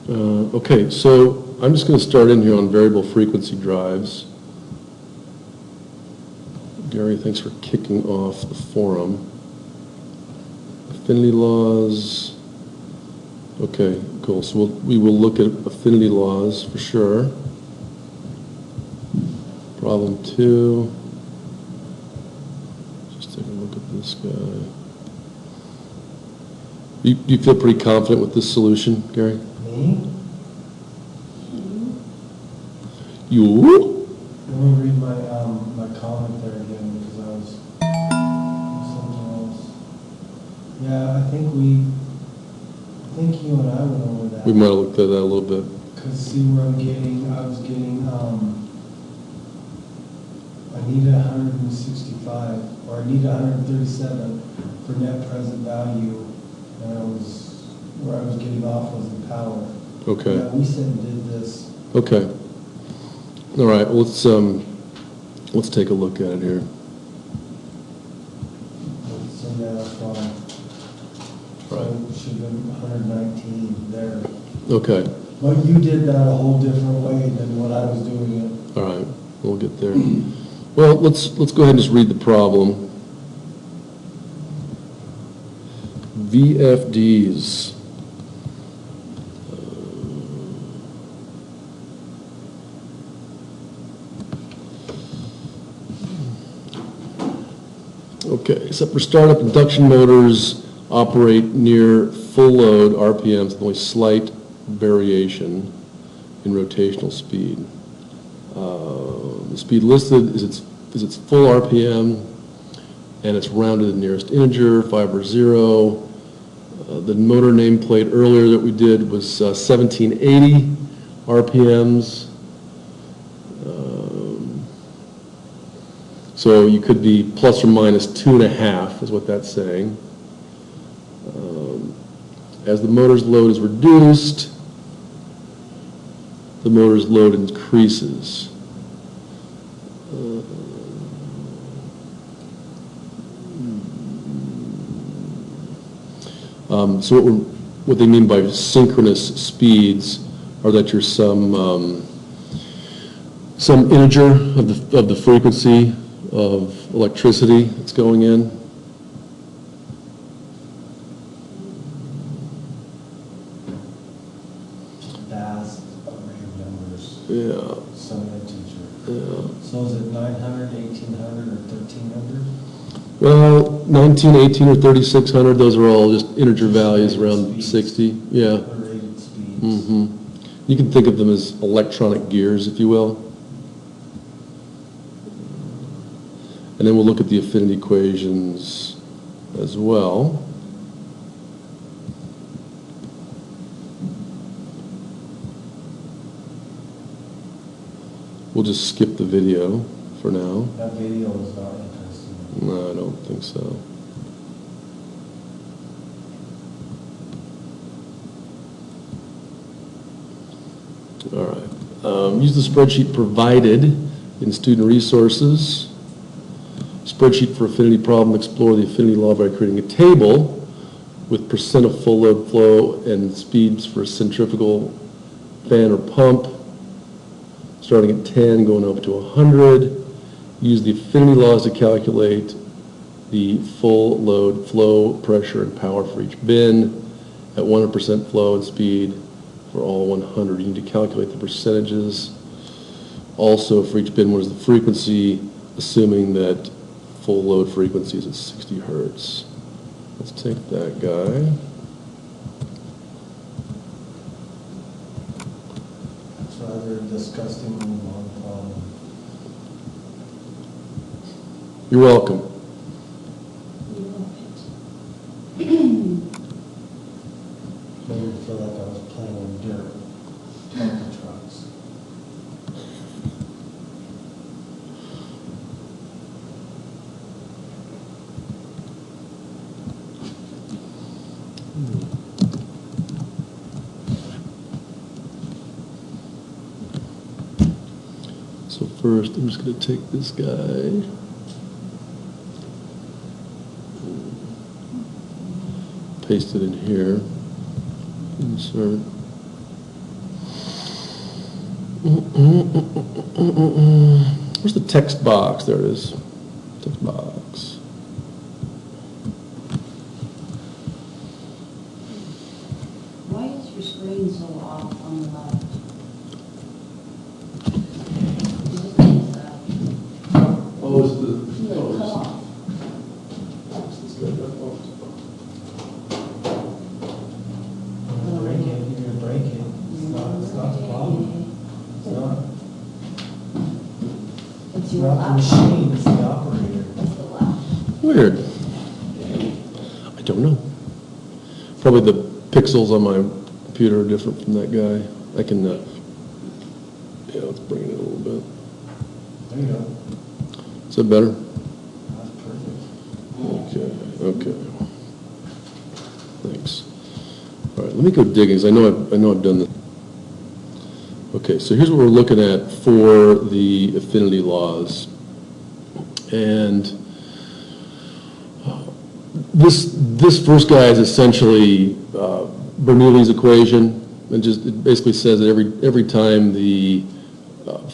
Okay, so I'm just going to start in here on variable frequency drives. Gary, thanks for kicking off the forum. Affinity laws. Okay, cool. So we will look at affinity laws for sure. Problem 2. Just take a look at this guy. You feel pretty confident with this solution, Gary? Me? You? Let me read my comment there again because I was something else. Yeah, I think you and I went over that. We might have looked at that a little bit. Because see where I was getting, I needed 165, or I needed 137 for net present value, and where I was getting off was the power. Okay. Yeah, we said and did this. Okay. All right. Well, let's take a look at it here. So now from, Right. so it should have been 119 there. Okay. But you did that a whole different way than what I was doing it. All right. We'll get there. Well, let's go ahead and just read the problem. VFDs. Okay, so for startup, induction motors operate near full load RPMs with only slight variation in rotational speed. The speed listed is its full RPM, and it's rounded to the nearest integer, 5 or 0. The motor nameplate earlier that we did was 1780 RPMs. So you could be plus or minus 2.5 is what that's saying. As the motor's load is reduced, the motor's load increases. So what they mean by synchronous speeds are that you're some integer of the frequency of electricity that's going in. Vast array of numbers. Yeah. Some integer. Yeah. So is it 900, 1800, or 1300? Well, 19, 18, or 3600, those are all just integer values around Speeds. 60. Yeah. The rated speeds. Mm-hmm. You can think of them as electronic gears, if you will. And then we'll look at the affinity equations as well. We'll just skip the video for now. That video is not interesting. No, I don't think so. All right. Use the spreadsheet provided in student resources. Spreadsheet for affinity problem, explore the affinity law by creating a table with percent of full load flow and speeds for a centrifugal fan or pump, starting at 10, going up to 100. Use the affinity laws to calculate the full load flow, pressure, and power for each bin at 100% flow and speed for all 100. You need to calculate the percentages. Also, for each bin, what is the frequency, assuming that full load frequency is at 60 hertz. Let's take that guy. It's rather a disgustingly long problem. You're welcome. Made me feel like I was playing in dirt. Tonka trucks. So first, I'm just going to take this guy. Paste it in here. Insert. Where's the text box? There it is. Text box. Why is your screen so off on the left? You just need to, Oh, it's the. like, cut off. Break it, you're gonna break it. It's not the problem. It's not. It's It's your not the left. machine, it's the operator. It's the left. Weird. I don't know. Probably the pixels on my computer are different from that guy. I can, yeah, let's bring it in a little bit. There you go. Is that better? That's perfect. Okay. Thanks. All right, let me go digging, 'cause I know I've done this. Okay, so here's what we're looking at for the affinity laws. And this first guy is essentially Bernoulli's equation. It basically says that every time the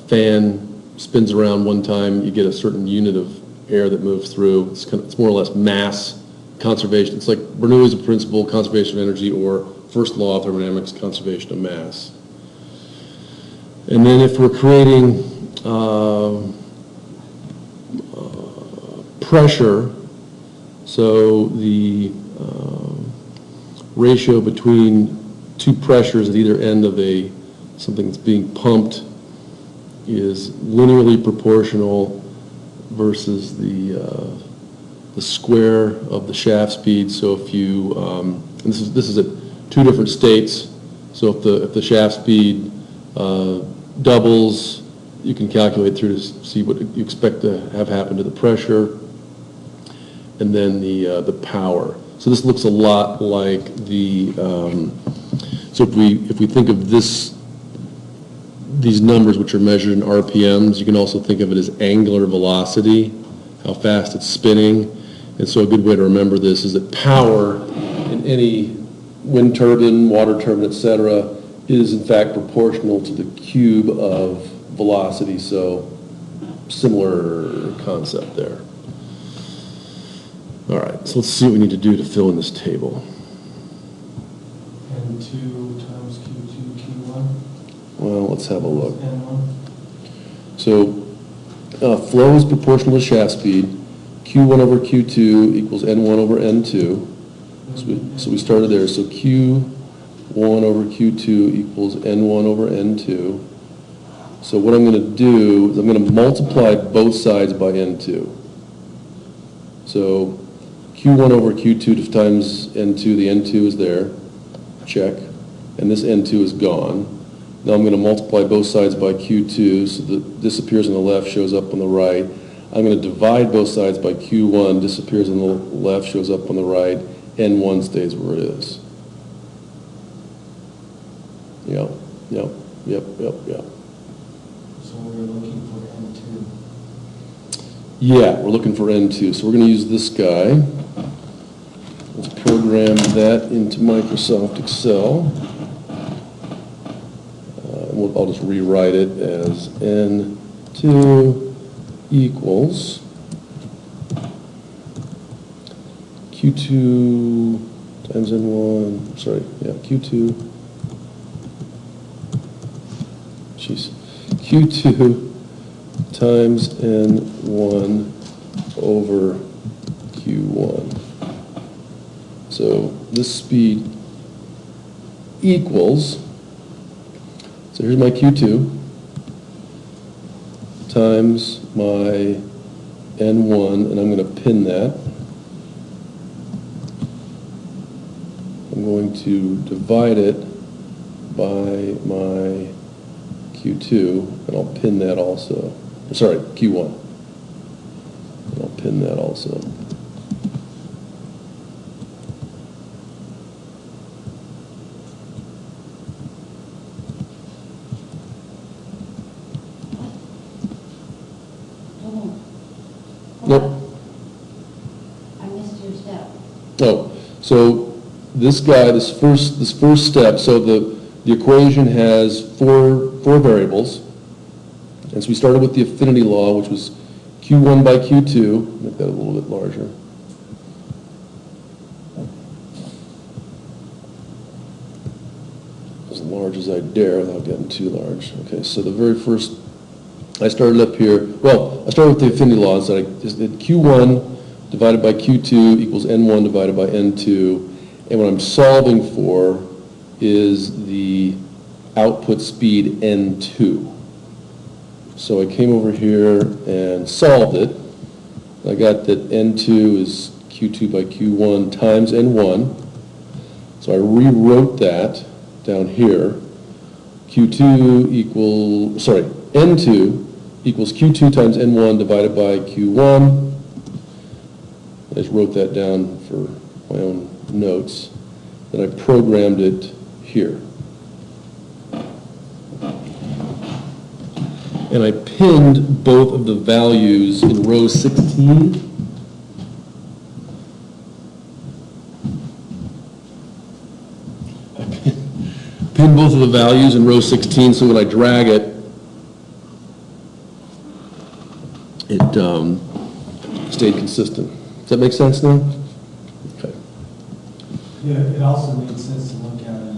fan spins around one time, you get a certain unit of air that moves through. It's more or less mass conservation. It's like Bernoulli's principle, conservation of energy, or first law of thermodynamics, conservation of mass. And then if we're creating pressure, so the ratio between two pressures at either end of something that's being pumped is linearly proportional versus the square of the shaft speed. So if you, and this is at two different states. So if the shaft speed doubles, you can calculate through to see what you expect to have happen to the pressure, and then the power. So this looks a lot like the. So if we think of these numbers, which are measured in RPMs, you can also think of it as angular velocity, how fast it's spinning. And so a good way to remember this is that power in any wind turbine, water turbine, etc., is in fact proportional to the cube of velocity. So similar concept there. All right, so let's see what we need to do to fill in this table. N2 times Q2, Q1. Well, let's have a look. N1. So flow is proportional to shaft speed. Q1 over Q2 equals N1 over N2. So we started there. So Q1 over Q2 equals N1 over N2. So what I'm going to do is I'm going to multiply both sides by N2. So Q1 over Q2 times N2, the N2 is there, check, and this N2 is gone. Now I'm going to multiply both sides by Q2, so that disappears on the left, shows up on the right. I'm going to divide both sides by Q1, disappears on the left, shows up on the right, N1 stays where it is. Yep. So we're looking for N2. Yeah, we're looking for N2, so we're going to use this guy. Let's program that into Microsoft Excel. I'll just rewrite it as N2 equals Q2 times N1, Q2, Q2 times N1 over Q1. So this speed equals, so here's my Q2 times my N1, and I'm going to pin that. I'm going to divide it by my Q2, and I'll pin that also. Sorry, Q1. And I'll pin that also. Nope. I missed your step. Oh, so this guy, this first step, so the The equation has four variables. And so we started with the affinity law, which was Q1 by Q2. Make that a little bit larger. As large as I dare without getting too large. Okay, so the very first, I started up here. Well, I started with the affinity law. So I just did Q1 divided by Q2 equals N1 divided by N2. And what I'm solving for is the output speed N2. So I came over here and solved it. I got that N2 is Q2 by Q1 times N1. So I rewrote that down here. N2 equals Q2 times N1 divided by Q1. I just wrote that down for my own notes. Then I programmed it here. And I pinned both of the values in row 16. I pinned both of the values in row 16, so when I drag it, it stayed consistent. Does that make sense now? Okay. Yeah, it also made sense to look at it,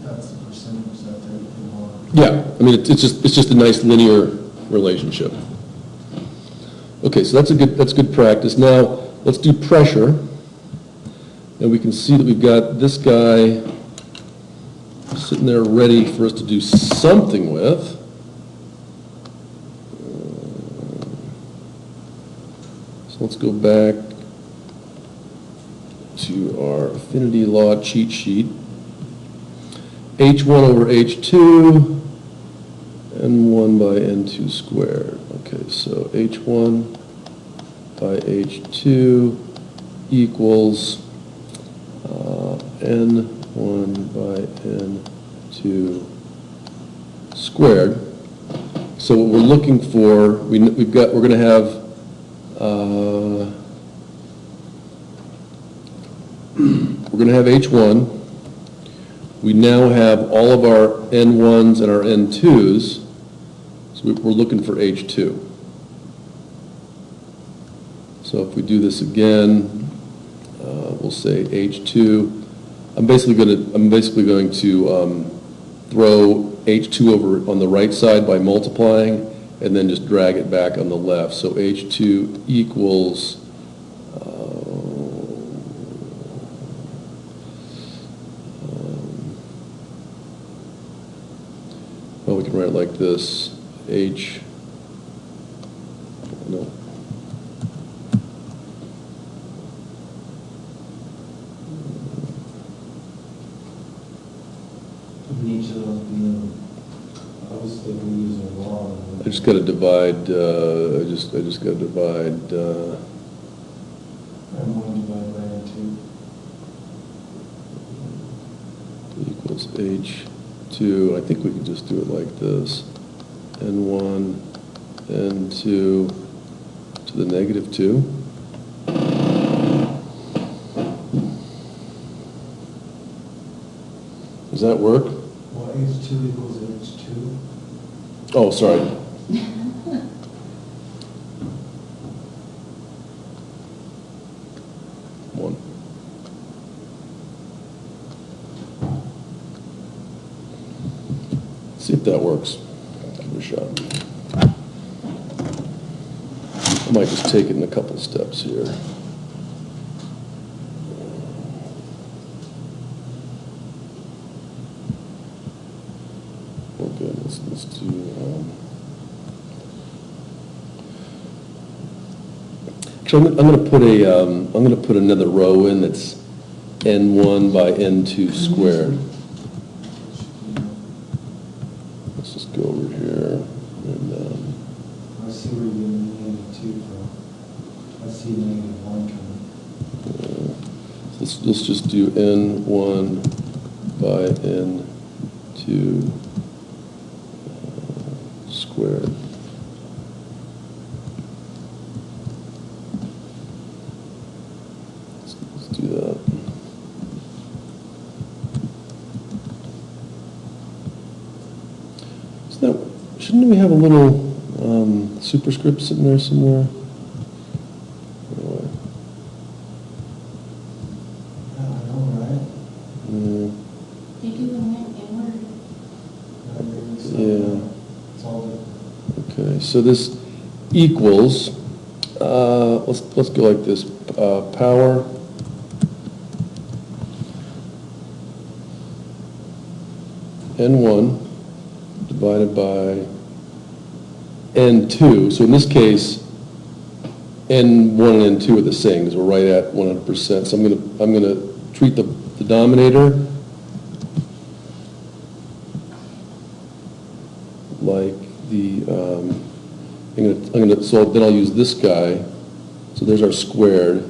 that's the percentage that they want. Yeah, I mean, it's just a nice linear relationship. Okay, so that's good practice. Now, let's do pressure. And we can see that we've got this guy sitting there ready for us to do something with. So let's go back to our Affinity Law cheat sheet. H1 over H2, N1 by N2 squared. Okay, so H1 by H2 equals N1 by N2 squared. So what we're looking for, we're going to have H1. We now have all of our N1s and our N2s, so we're looking for H2. So if we do this again, we'll say H2. I'm basically going to throw H2 over on the right side by multiplying, and then just drag it back on the left. So H2 equals well, we can write it like this, no. In each of those being, obviously we use a law. I just got to divide, I just got to divide, M1 divided by N2. equals H2. I think we can just do it like this. N1, N2 to the negative 2. Does that work? Well, H2 equals H2. Oh, sorry. One. See if that works. Give it a shot. I might just take it in a couple steps here. Okay, let's do. Actually, I'm going to put another row in that's N1 by N2 squared. Let's just go over here and. I see where you're getting -2 from. I see -1 coming. Let's just do N1 by N2 squared. Let's do that. shouldn't we have a little superscript sitting there somewhere? Anyway, I know, right? mm, They do in Word. Maybe so. Yeah. It's all different. Okay, so this equals, let's go like this, power n1 divided by n2. So in this case, n1 and n2 are the same because we're right at 100%. So I'm gonna treat the denominator like the so then I'll use this guy. So there's our squared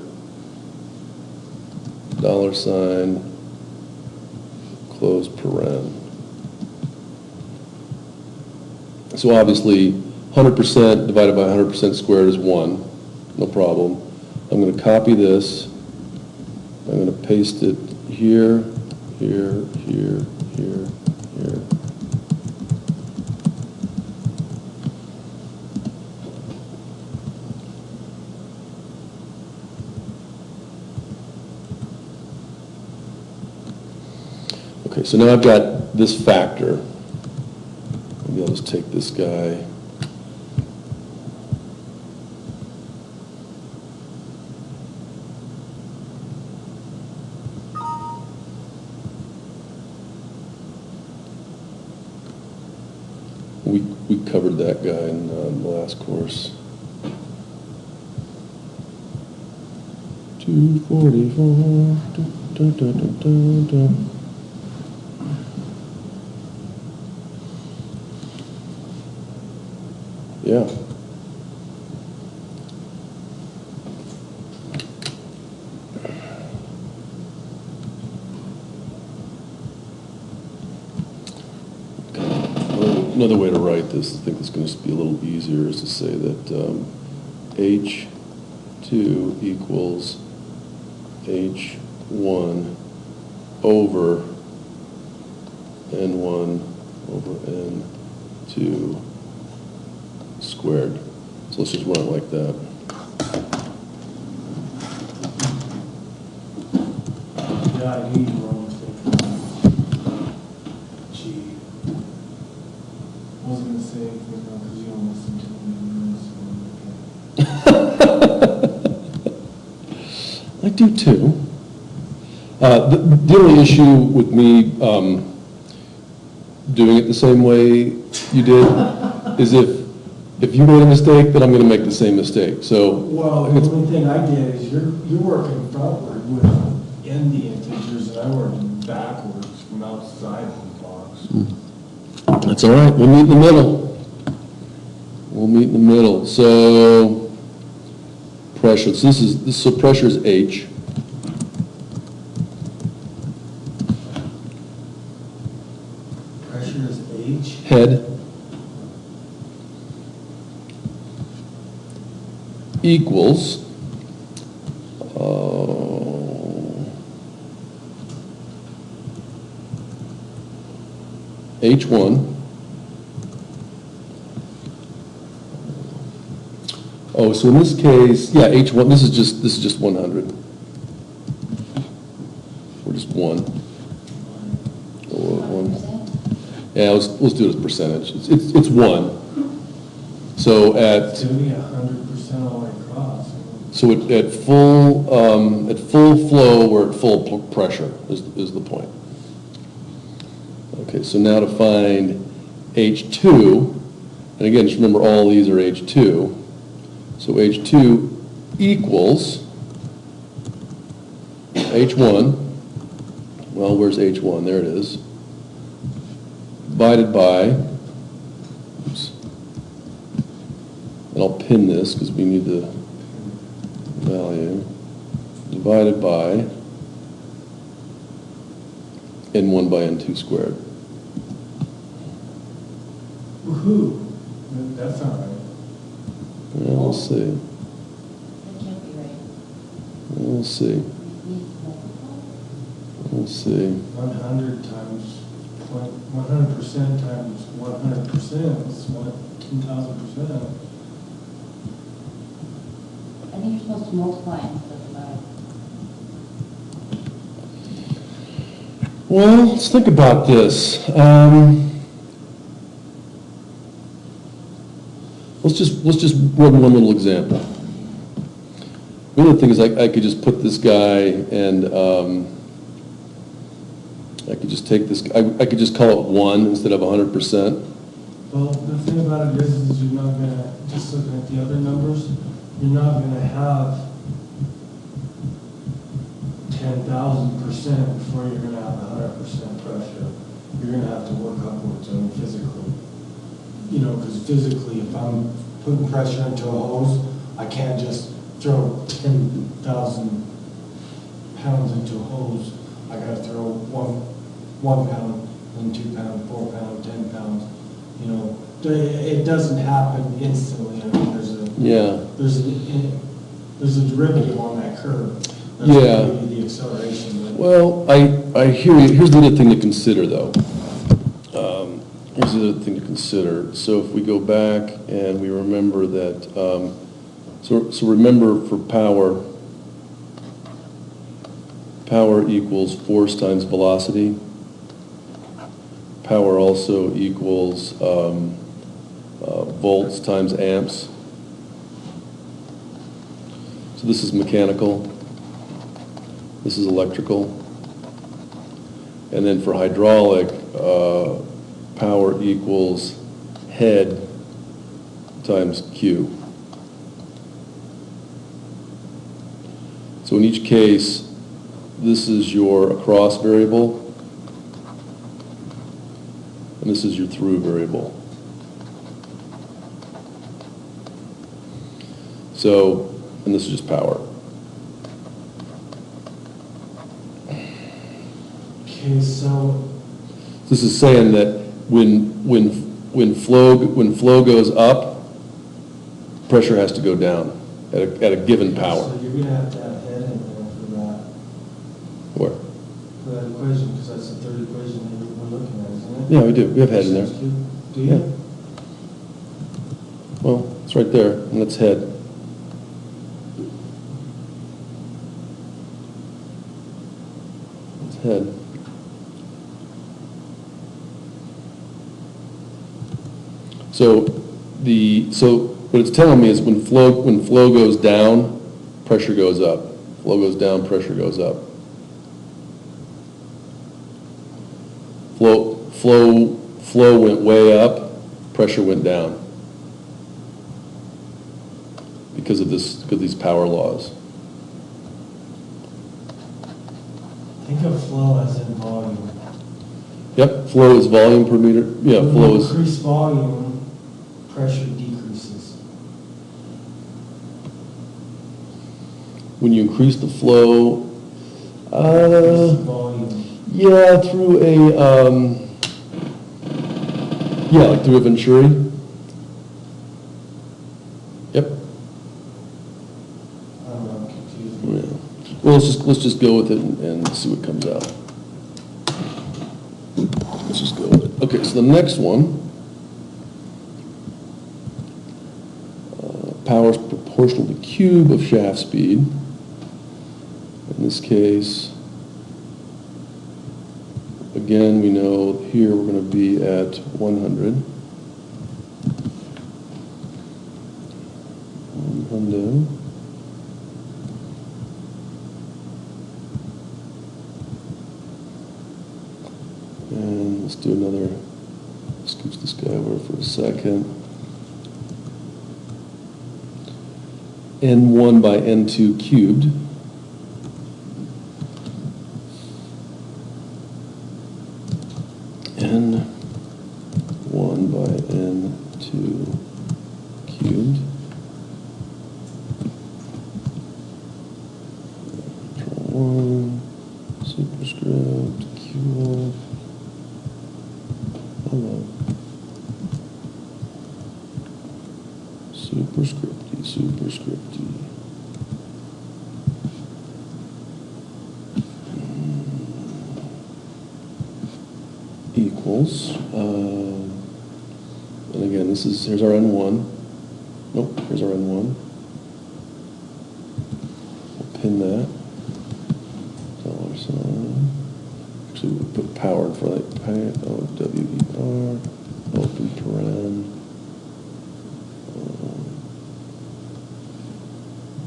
$, close paren. So obviously, 100% divided by 100% squared is 1, no problem. I'm going to copy this. I'm going to paste it here, here, here, here, here. Okay, so now I've got this factor. Maybe I'll just take this guy. We covered that guy in the last course. 244. Dun, dun, dun, dun, dun. Yeah. Another way to write this, I think it's going to be a little easier, is to say that H2 equals H1 over N1 over N2 squared. So let's just run it like that. Yeah, I knew you were almost thinking. Gee. I wasn't gonna say anything though, because you almost listened to me. I do too. The only issue with me doing it the same way you did is if you made a mistake, then I'm going to make the same mistake. So Well, the only thing I did is you're working frontward with n the integers, and I worked backwards from outside the box. that's all right. We'll meet in the middle. We'll meet in the middle. So pressure. So pressure is H. Pressure is H. Head equals H1. Oh, so in this case, yeah, H1. This is just 100. Or just 1. Or 1. Yeah, let's do it as percentage. It's 1. So It's gonna be 100% all the way across. So at full flow, we're at full pressure is the point. Okay, so now to find H2, and again, just remember all these are H2. So H2 equals H1. Well, where's H1? There it is. Divided by, oops, and I'll pin this because we need the value, divided by N1 by N2 squared. Woohoo! That's not right. Yeah, we'll see. That can't be right. We'll see. It needs multiple. We'll see. 100 times 100% times 100% is what, 2,000%. I think you're supposed to multiply instead of divide. Well, let's think about this. Let's just run one little example. The other thing is I could just put this guy and I could just take this, I could just call it 1 instead of 100%. Well, the thing about it is you're not gonna, just looking at the other numbers, you're not gonna have 10,000% before you're gonna have 100% pressure. You're gonna have to work upwards, I mean, physically. You know, because physically, if I'm putting pressure into a hose, I can't just throw 10,000 pounds into a hose. I gotta throw one pound, then 2 pounds, 4 pounds, 10 pounds. You know, it doesn't happen instantly. I mean, there's a derivative on that curve. That's Yeah. gonna give you the acceleration. Well, I hear you. Here's the other thing to consider, though. Here's the other thing to consider. So if we go back and we remember that, so remember for power equals force times velocity. Power also equals volts times amps. So this is mechanical. This is electrical. And then for hydraulic, power equals head times Q. So in each case, this is your across variable, and this is your through variable. So, and this is just power. Okay, so This is saying that when flow goes up, pressure has to go down at a given power. So you're gonna have to have head in there for that. Where? For that equation, because that's the third equation that we're looking at, isn't it? Yeah, we do. We have head in there. Do you? Yeah. Well, it's right there, and that's head. It's head. So what it's telling me is when flow goes down, pressure goes up. Flow goes down, pressure goes up. Flow went way up, pressure went down because of these power laws. Think of flow as in volume. Yep, flow is volume per meter. Yeah, When flow you is. increase volume, pressure decreases. When you increase the flow, Increase volume. yeah, through like through a venturi. Yep. I'm confused. Yeah. Well, let's just go with it and see what comes out. Let's just go with it. Okay, so the next one, power is proportional to cube of shaft speed. In this case, again, we know here we're going to be at 100. 100. And let's do another, scooch this guy over for a second. N1 by N2 cubed. N1 by N2 cubed. Control 1, superscript, Q. Hello. Superscripty. Equals equals, and again, here's our N1. Nope, here's our N1. We'll pin that. Dollar sign. Actually, we'll put power in front of it. O-W-E-R, open paren.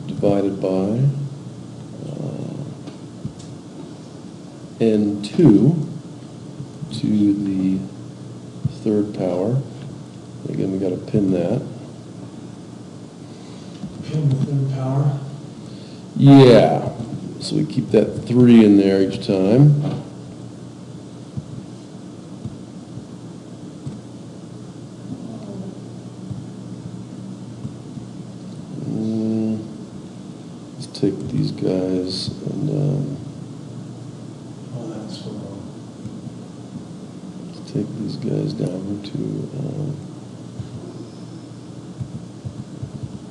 Divided by N2 to the third power. Again, we got to pin that. Pin the third power. Yeah. So we keep that 3 in there each time. Let's take these guys and Oh, that's wrong. let's take these guys down to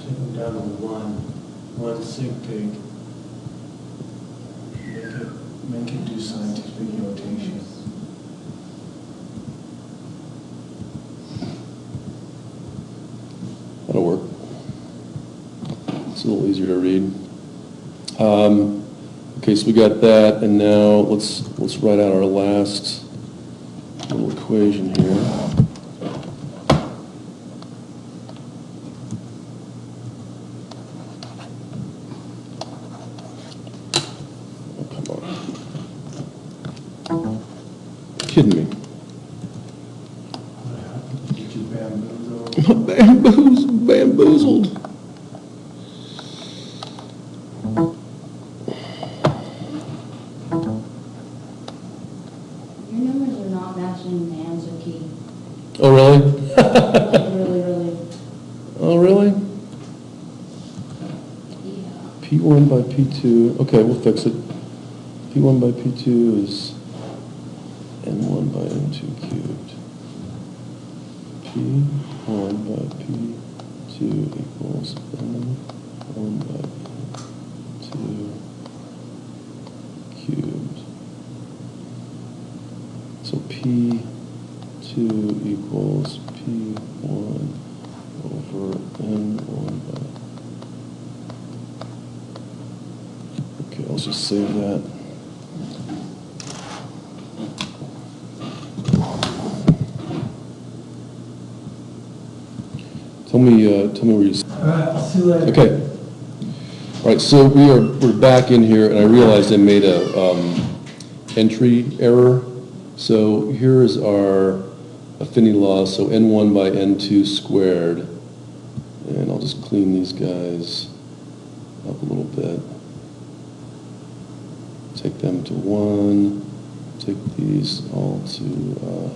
Take them down to one sig pig. Make it do scientific notation. that'll work. It's a little easier to read. Okay, so we got that, and now let's write out our last little equation here. Oh, come on. Kidding me. What happened? Did you bamboozle? Bamboozled. Your numbers are not matching the answer key. Oh, really? Like really, really. Oh, really? Yeah. P1 by P2, okay, we'll fix it. P1 by P2 is N1 by N2 cubed. P1 by P2 equals N1 by N2 cubed. So P2 equals P1 over N1 by. Okay, I'll just save that. Tell me where you. All right, I'll see you later. Okay. All right, so we're back in here, and I realized I made a entry error. So here is our affinity law. So N1 by N2 squared, and I'll just clean these guys up a little bit. Take them to 1. Take these all to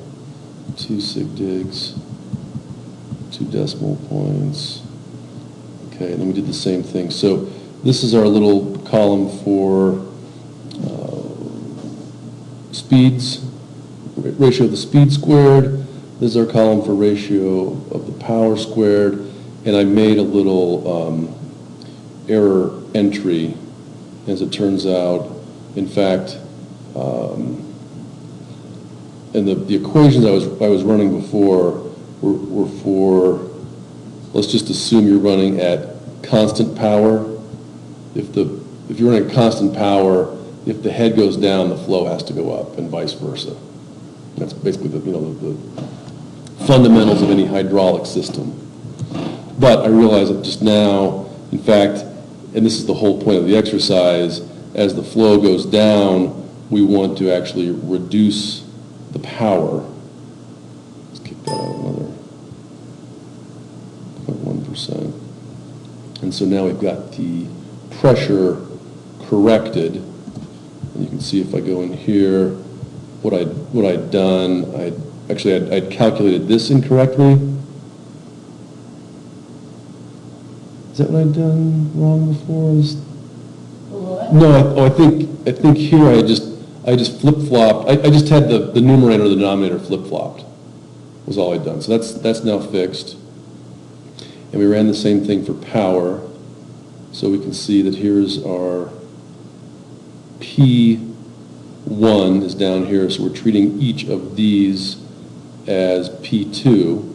2 sig digs. 2 decimal points. Okay, and then we did the same thing. So this is our little column for speeds, ratio of the speed squared. This is our column for ratio of the power squared. And I made a little error entry, as it turns out. In fact, and the equations I was running before were for, let's just assume you're running at constant power. If you're running at constant power, if the head goes down, the flow has to go up, and vice versa. That's basically the fundamentals of any hydraulic system. But I realized that just now, in fact, and this is the whole point of the exercise, as the flow goes down, we want to actually reduce the power. Let's kick that out another 0.1%. And so now we've got the pressure corrected. And you can see if I go in here, what I'd done, I'd calculated this incorrectly. Is that what I'd done wrong before? What? No, I think here I just flip-flopped. I just had the numerator and the denominator flip-flopped, was all I'd done. So that's now fixed. And we ran the same thing for power. So we can see that here's our P1 is down here. So we're treating each of these as P2.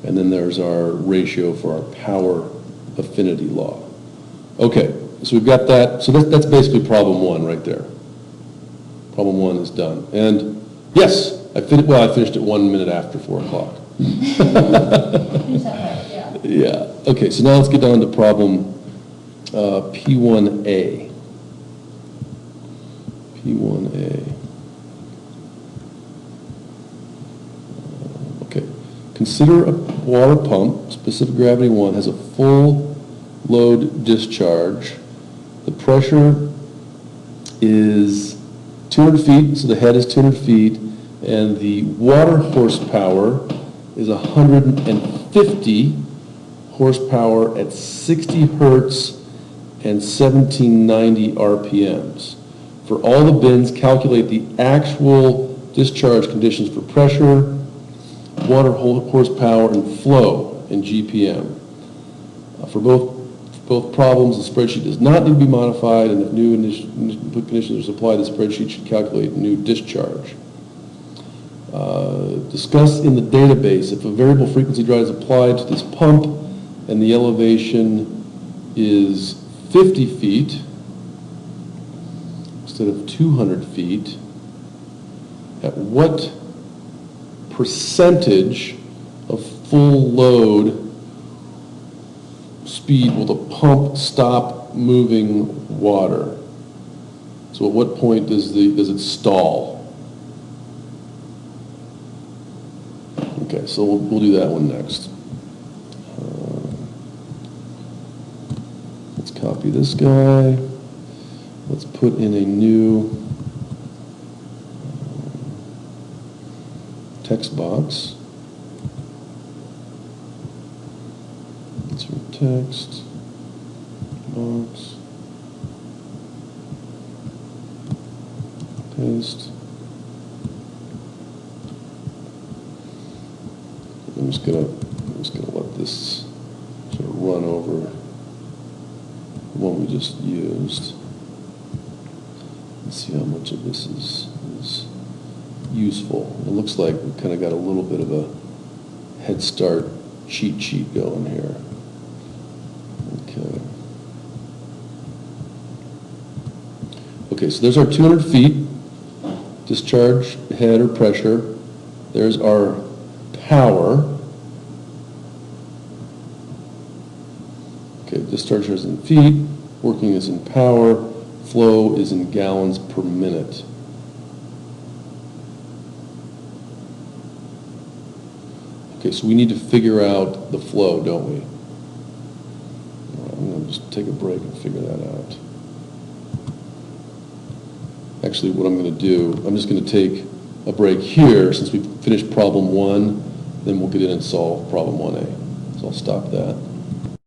And then there's our ratio for our power affinity law. Okay, so we've got that. So that's basically problem one right there. Problem one is done. And yes, I finished it 1 minute after 4 o'clock. Is that right? Yeah. Yeah. Okay, so now let's get down to problem P1A. P1A. Okay. Consider a water pump, specific gravity 1, has a full load discharge. The pressure is 200 feet, so the head is 200 feet, and the water horsepower is 150 horsepower at 60 hertz and 1790 RPMs. For all the bins, calculate the actual discharge conditions for pressure, water horsepower, and flow in GPM. For both problems, the spreadsheet does not need to be modified, and if new input conditions are supplied, the spreadsheet should calculate new discharge. Discuss in the database if a variable frequency drive is applied to this pump and the elevation is 50 feet instead of 200 feet, at what percentage of full load speed will the pump stop moving water? So at what point does it stall? Okay, so we'll do that one next. Let's copy this guy. Let's put in a new text box. Insert text box. Paste. I'm just gonna let this sort of run over the one we just used. Let's see how much of this is useful. It looks like we've kind of got a little bit of a head start cheat sheet going here. Okay. Okay, so there's our 200 feet discharge head or pressure. There's our power. Okay, discharge is in feet, working is in power, flow is in gallons per minute. Okay, so we need to figure out the flow, don't we? All right, I'm going to just take a break and figure that out. Actually, what I'm going to do, I'm just going to take a break here since we've finished problem 1, then we'll get in and solve problem 1A. So I'll stop that.